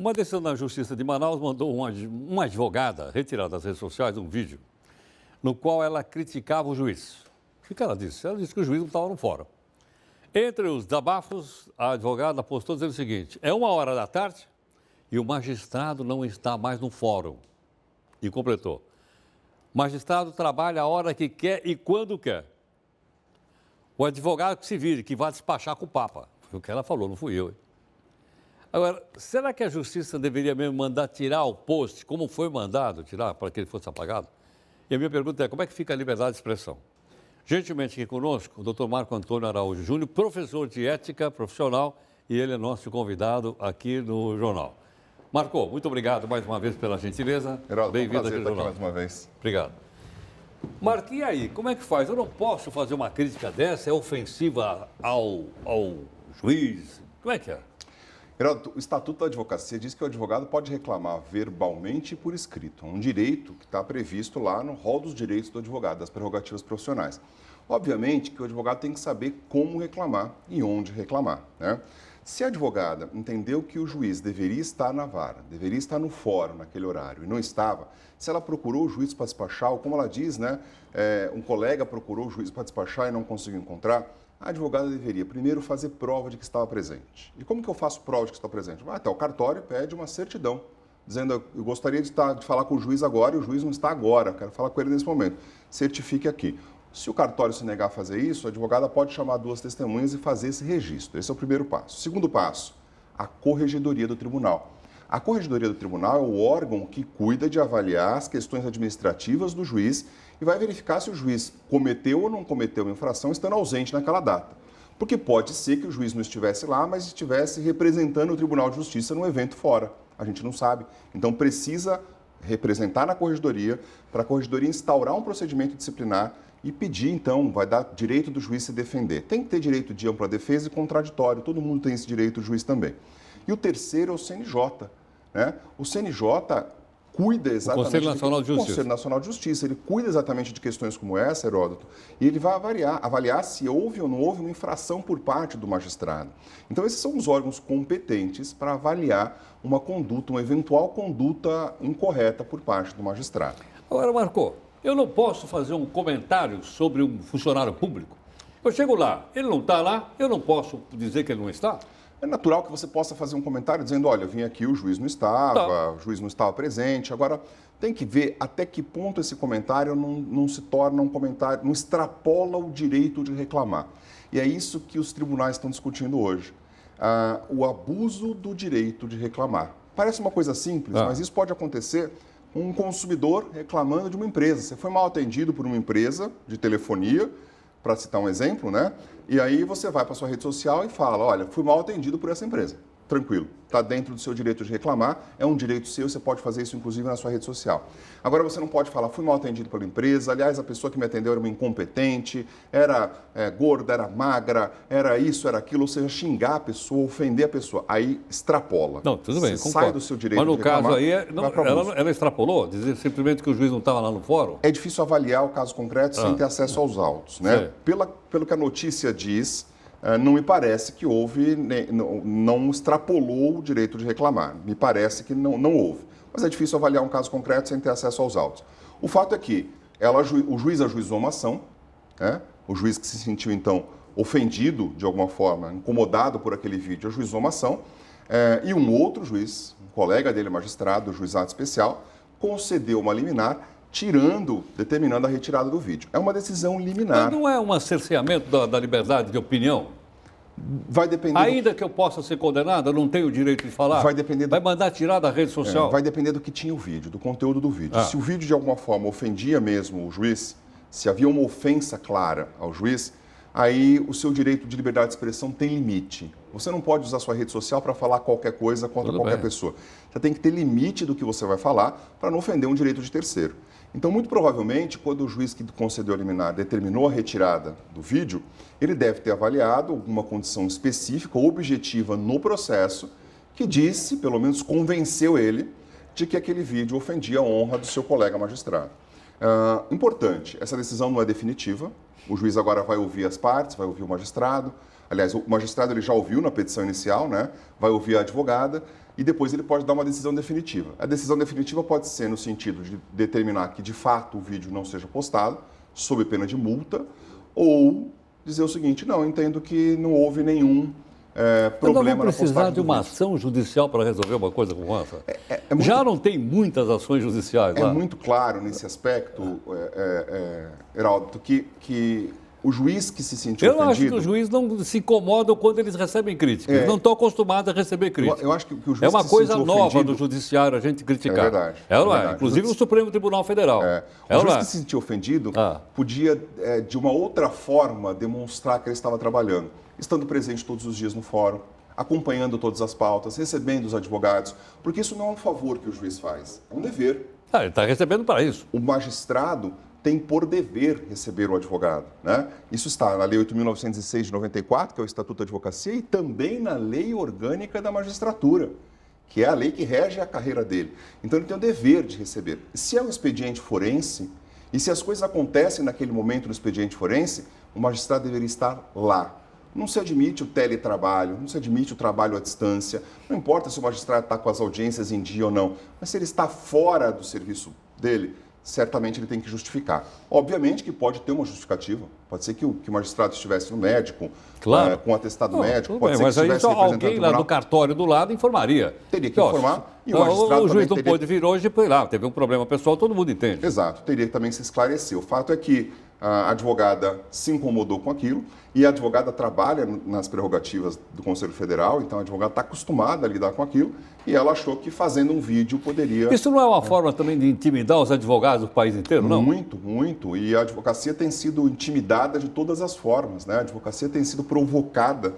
Uma decisão da Justiça de Manaus mandou uma advogada retirar das redes sociais um vídeo no qual ela criticava o juiz. O que ela disse? Ela disse que o juiz não estava no fórum. Entre os desabafos, a advogada postou dizendo o seguinte: é 1h da tarde e o magistrado não está mais no fórum. E completou: o magistrado trabalha a hora que quer e quando quer. O advogado que se vire, que vai despachar com o Papa. Foi o que ela falou, não fui eu. Hein? Agora, será que a Justiça deveria mesmo mandar tirar o post, como foi mandado tirar, para que ele fosse apagado? E a minha pergunta é, como é que fica a liberdade de expressão? Gentilmente aqui conosco, o Dr. Marco Antônio Araújo Júnior, professor de ética profissional, e ele é nosso convidado aqui no Jornal. Marco, muito obrigado mais uma vez pela gentileza. Bem-vindo aqui no Jornal. Mais uma vez. Obrigado. Marco, e aí, como é que faz? Eu não posso fazer uma crítica dessa, é ofensiva ao juiz? Como é que é? Geraldo, o Estatuto da Advocacia diz que o advogado pode reclamar verbalmente e por escrito. Um direito que está previsto lá no rol dos direitos do advogado, das prerrogativas profissionais. Obviamente que o advogado tem que saber como reclamar e onde reclamar, né? Se a advogada entendeu que o juiz deveria estar na vara, deveria estar no fórum naquele horário e não estava, se ela procurou o juiz para despachar, ou como ela diz, né, um colega procurou o juiz para despachar e não conseguiu encontrar, a advogada deveria primeiro fazer prova de que estava presente. E como que eu faço prova de que estou presente? Vai até o cartório e pede uma certidão, dizendo: eu gostaria de falar com o juiz agora e o juiz não está agora, quero falar com ele nesse momento. Certifique aqui. Se o cartório se negar a fazer isso, a advogada pode chamar 2 testemunhas e fazer esse registro. Esse é o primeiro passo. Segundo passo, a corregedoria do tribunal. A corregedoria do tribunal é o órgão que cuida de avaliar as questões administrativas do juiz e vai verificar se o juiz cometeu ou não cometeu infração estando ausente naquela data. Porque pode ser que o juiz não estivesse lá, mas estivesse representando o Tribunal de Justiça num evento fora. A gente não sabe. Então precisa representar na corregedoria, para a corregedoria instaurar um procedimento disciplinar e pedir, então, vai dar direito do juiz se defender. Tem que ter direito de ampla defesa e contraditório, todo mundo tem esse direito, o juiz também. E o terceiro é o CNJ. Né? O CNJ cuida exatamente... O Conselho Nacional de Justiça. O Conselho Nacional de Justiça, ele cuida exatamente de questões como essa, Heródoto, e ele vai avaliar se houve ou não houve uma infração por parte do magistrado. Então, esses são os órgãos competentes para avaliar uma conduta, uma eventual conduta incorreta por parte do magistrado. Agora, Marco, eu não posso fazer um comentário sobre um funcionário público? Eu chego lá, ele não está lá, eu não posso dizer que ele não está? É natural que você possa fazer um comentário dizendo: olha, eu vim aqui, o juiz não estava, o juiz não estava presente. Agora, tem que ver até que ponto esse comentário não se torna um comentário, não extrapola o direito de reclamar. E é isso que os tribunais estão discutindo hoje. O abuso do direito de reclamar. Parece uma coisa simples, mas isso pode acontecer com um consumidor reclamando de uma empresa. Você foi mal atendido por uma empresa de telefonia, para citar um exemplo, né? E aí você vai para a sua rede social e fala: olha, fui mal atendido por essa empresa. Tranquilo, está dentro do seu direito de reclamar, é um direito seu, você pode fazer isso inclusive na sua rede social. Agora você não pode falar: fui mal atendido pela empresa, aliás, a pessoa que me atendeu era uma incompetente, era gorda, era magra, era isso, era aquilo, ou seja, xingar a pessoa, ofender a pessoa, aí extrapola. Não, tudo bem, você sai do seu direito de reclamar. Mas no caso aí, ela extrapolou, dizer simplesmente que o juiz não estava lá no fórum? É difícil avaliar o caso concreto sem ter acesso aos autos, né? Pelo que a notícia diz, não me parece que houve, não extrapolou o direito de reclamar. Me parece que não houve. Mas é difícil avaliar um caso concreto sem ter acesso aos autos. O fato é que o juiz ajuizou uma ação, né? O juiz que se sentiu, então, ofendido de alguma forma, incomodado por aquele vídeo, ajuizou uma ação, e um outro juiz, um colega dele, magistrado, juizado especial, concedeu uma liminar, determinando a retirada do vídeo. É uma decisão liminar. Mas não é um cerceamento da liberdade de opinião? Vai depender... Ainda que eu possa ser condenado, eu não tenho o direito de falar? Vai mandar tirar da rede social? Vai depender do que tinha o vídeo, do conteúdo do vídeo. Se o vídeo, de alguma forma, ofendia mesmo o juiz, se havia uma ofensa clara ao juiz, aí o seu direito de liberdade de expressão tem limite. Você não pode usar sua rede social para falar qualquer coisa contra qualquer pessoa. Você tem que ter limite do que você vai falar para não ofender um direito de terceiro. Então, muito provavelmente, quando o juiz que concedeu a liminar determinou a retirada do vídeo, ele deve ter avaliado alguma condição específica ou objetiva no processo que disse, pelo menos convenceu ele, de que aquele vídeo ofendia a honra do seu colega magistrado. Importante, essa decisão não é definitiva. O juiz agora vai ouvir as partes, vai ouvir o magistrado. Aliás, o magistrado ele já ouviu na petição inicial, né? Vai ouvir a advogada e depois ele pode dar uma decisão definitiva. A decisão definitiva pode ser no sentido de determinar que, de fato, o vídeo não seja postado, sob pena de multa, ou dizer o seguinte: não, entendo que não houve nenhum problema na postagem precisar de uma do vídeo. ação judicial para resolver uma coisa como essa? muito- Já não tem muitas ações judiciais É lá? muito claro nesse aspecto, Heraldo, que o juiz que se sentiu Eu acho ofendido... que os juízes não se incomodam quando eles recebem críticas. Eles não estão acostumados a receber críticas. Eu acho que o juiz É uma que se coisa sentiu nova ofendido- do judiciário a gente criticar. É verdade, É ou não é é? verdade. Inclusive no Supremo Tribunal Federal. O É ou juiz não é? que se sentiu ofendido Ah. podia, de uma outra forma, demonstrar que ele estava trabalhando, estando presente todos os dias no fórum, acompanhando todas as pautas, recebendo os advogados, porque isso não é um favor que o juiz faz, é um dever. Ele está recebendo para isso. O magistrado tem por dever receber o advogado, né? Isso está na Lei 8.906 de 94, que é o Estatuto da Advocacia, e também na Lei Orgânica da Magistratura, que é a lei que rege a carreira dele. Então ele tem o dever de receber. Se é um expediente forense, e se as coisas acontecem naquele momento no expediente forense, o magistrado deveria estar lá. Não se admite o teletrabalho, não se admite o trabalho à distância, não importa se o magistrado está com as audiências em dia ou não, mas se ele está fora do serviço dele, certamente ele tem que justificar. Obviamente que pode ter uma justificativa, pode ser que o magistrado estivesse no médico, Claro. com atestado médico, Tudo pode bem, ser que mas aí estivesse só representando alguém o lá tribunal. do cartório do lado informaria. Teria que Ó, informar, e o magistrado o juiz também não teria pôde vir hoje, foi lá, teve um problema pessoal, todo mundo entende. Exato, teria que também se esclarecer. O fato é que a advogada se incomodou com aquilo e a advogada trabalha nas prerrogativas do Conselho Federal, então a advogada está acostumada a lidar com aquilo e ela achou que fazendo um vídeo poderia... Isso não é uma forma também de intimidar os advogados do país inteiro, não? Muito, muito. E a advocacia tem sido intimidada de todas as formas, né? A advocacia tem sido provocada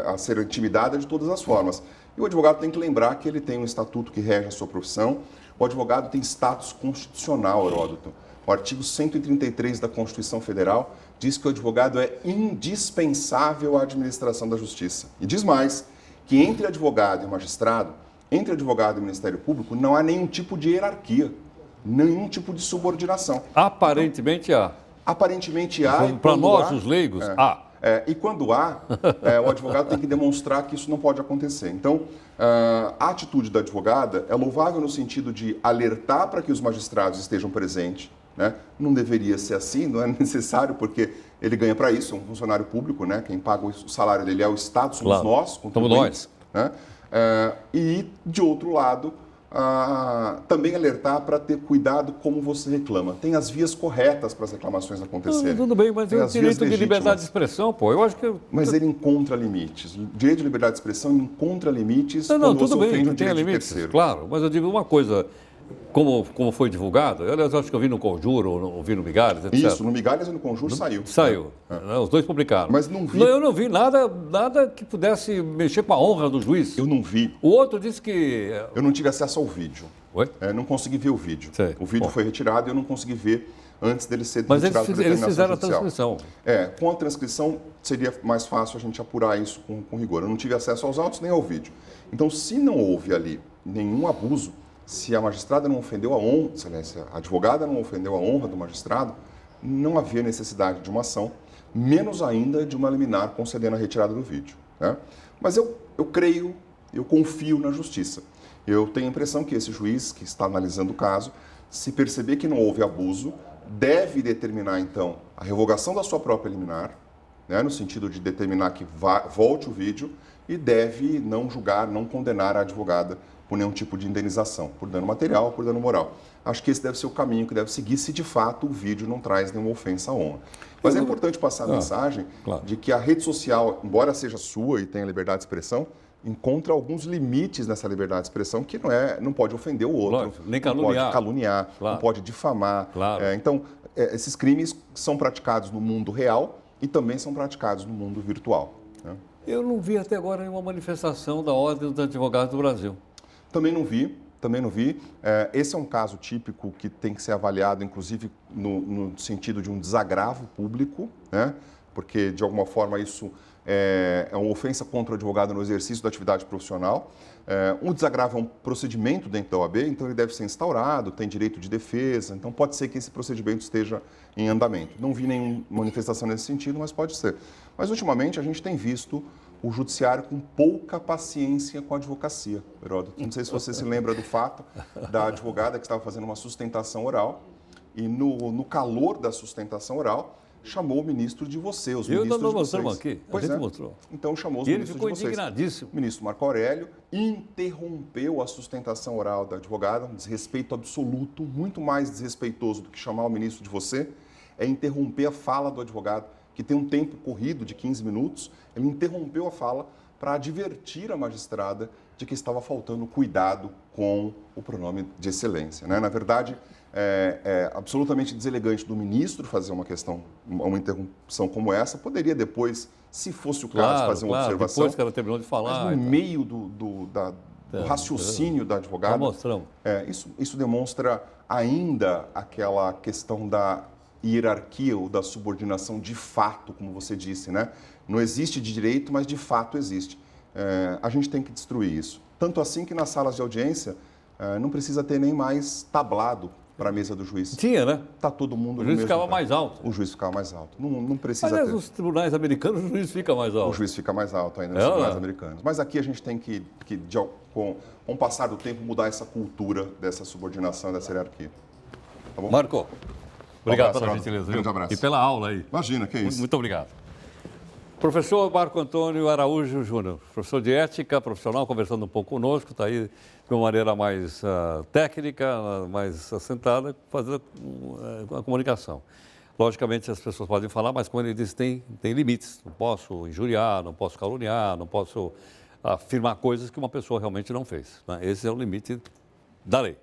a ser intimidada de todas as formas. E o advogado tem que lembrar que ele tem um estatuto que rege a sua profissão. O advogado tem status constitucional, Heródoto. O artigo 133 da Constituição Federal diz que o advogado é indispensável à administração da justiça. E diz mais, que entre advogado e magistrado, entre advogado e Ministério Público, não há nenhum tipo de hierarquia, nenhum tipo de subordinação. Aparentemente há. Aparentemente há. e Para quando nós, há- os leigos, é, há. e quando há, o advogado tem que demonstrar que isso não pode acontecer. Então, a atitude da advogada é louvável no sentido de alertar para que os magistrados estejam presentes, né? Não deveria ser assim, não é necessário, porque ele ganha para isso, é um funcionário público, né? Quem paga o salário dele é o Estado, somos Claro. nós, Somos contribuintes, né? E, de outro lado, também alertar para ter cuidado como você reclama. Tem as vias corretas para as reclamações acontecerem. Tudo bem, mas Tem é o as vias direito de liberdade de legítimas. expressão, pô. Eu acho que... Mas ele encontra limites. O direito de liberdade de expressão encontra limites Não, quando tudo você bem, ofende um que tenha direito de limites, terceiro. claro. Mas eu digo uma coisa, como foi divulgado, aliás, eu acho que eu vi no Conjuro, ou vi no Migalhas, etc. Isso, no Migalhas e no Conjuro saiu. Saiu. Os dois publicaram. Mas não vi. Eu não vi nada que pudesse mexer com a honra do juiz. Eu não vi. O outro disse que... Eu não tive acesso ao vídeo. Oi? Não consegui ver o vídeo. Sei. O vídeo Bom. foi retirado e eu não consegui ver antes dele ser Mas retirado por eles determinação fizeram a judicial. transcrição. Com a transcrição seria mais fácil a gente apurar isso com rigor. Eu não tive acesso aos autos nem ao vídeo. Então, se não houve ali nenhum abuso, se a magistrada não ofendeu a honra, se a advogada não ofendeu a honra do magistrado, não havia necessidade de uma ação, menos ainda de uma liminar concedendo a retirada do vídeo, né? Mas eu creio, eu confio na justiça. Eu tenho a impressão que esse juiz que está analisando o caso, se perceber que não houve abuso, deve determinar, então, a revogação da sua própria liminar, né, no sentido de determinar que volte o vídeo, e deve não julgar, não condenar a advogada por nenhum tipo de indenização, por dano material, por dano moral. Acho que esse deve ser o caminho que deve seguir, se de fato o vídeo não traz nenhuma ofensa à honra. Mas é importante passar a mensagem claro. de que a rede social, embora seja sua e tenha liberdade de expressão, encontra alguns limites nessa liberdade de expressão que não pode ofender o outro, Lógico, nem não pode caluniar, Claro. não pode difamar. Claro. Então, esses crimes são praticados no mundo real e também são praticados no mundo virtual, né? Eu não vi até agora nenhuma manifestação da Ordem dos Advogados do Brasil. Também não vi. Esse é um caso típico que tem que ser avaliado, inclusive, no sentido de um desagravo público, né? Porque, de alguma forma, isso é uma ofensa contra o advogado no exercício da atividade profissional. Um desagravo é um procedimento dentro da OAB, então ele deve ser instaurado, tem direito de defesa, então pode ser que esse procedimento esteja em andamento. Não vi nenhuma manifestação nesse sentido, mas pode ser. Mas, ultimamente, a gente tem visto o judiciário com pouca paciência com a advocacia, Heródoto. Não sei se você se lembra do fato da advogada que estava fazendo uma sustentação oral e no calor da sustentação oral chamou o ministro de você, os ministros de vocês. Eu não mostramos aqui, pois a gente é. mostrou. Então chamou os E ele ministros ficou de vocês. indignadíssimo. O ministro Marco Aurélio interrompeu a sustentação oral da advogada, um desrespeito absoluto, muito mais desrespeitoso do que chamar o ministro de você, é interromper a fala do advogado, que tem um tempo corrido de 15 minutos, ele interrompeu a fala para advertir a magistrada de que estava faltando cuidado com o pronome de excelência, né? Na verdade, é absolutamente deselegante do ministro fazer uma interrupção como essa. Poderia depois, se fosse o caso, fazer uma observação. Depois que ela terminou de falar. Mas no meio do raciocínio da advogada, mostramos. Isso demonstra ainda aquela questão da hierarquia ou da subordinação de fato, como você disse, né? Não existe de direito, mas de fato existe. A gente tem que destruir isso. Tanto assim que nas salas de audiência não precisa ter nem mais tablado para a mesa do juiz. Tinha, né? Está todo mundo no O juiz mesmo ficava lugar. mais alto. O juiz ficava mais alto. Não precisa Aliás, ter. nos tribunais americanos o juiz fica mais alto. O juiz fica mais alto ainda nos tribunais americanos. Mas aqui a gente tem que com o passar do tempo, mudar essa cultura dessa subordinação, dessa hierarquia. Tá bom? Marco, obrigado abraço, pela Geraldo. gentileza. Grande abraço. E pela aula aí. Imagina, que é isso. Muito obrigado. Professor Marco Antônio Araújo Júnior, professor de ética profissional, conversando um pouco conosco, está aí de uma maneira mais técnica, mais assentada, fazendo a comunicação. Logicamente, as pessoas podem falar, mas como ele disse, tem limites. Não posso injuriar, não posso caluniar, não posso afirmar coisas que uma pessoa realmente não fez, né? Esse é o limite da lei.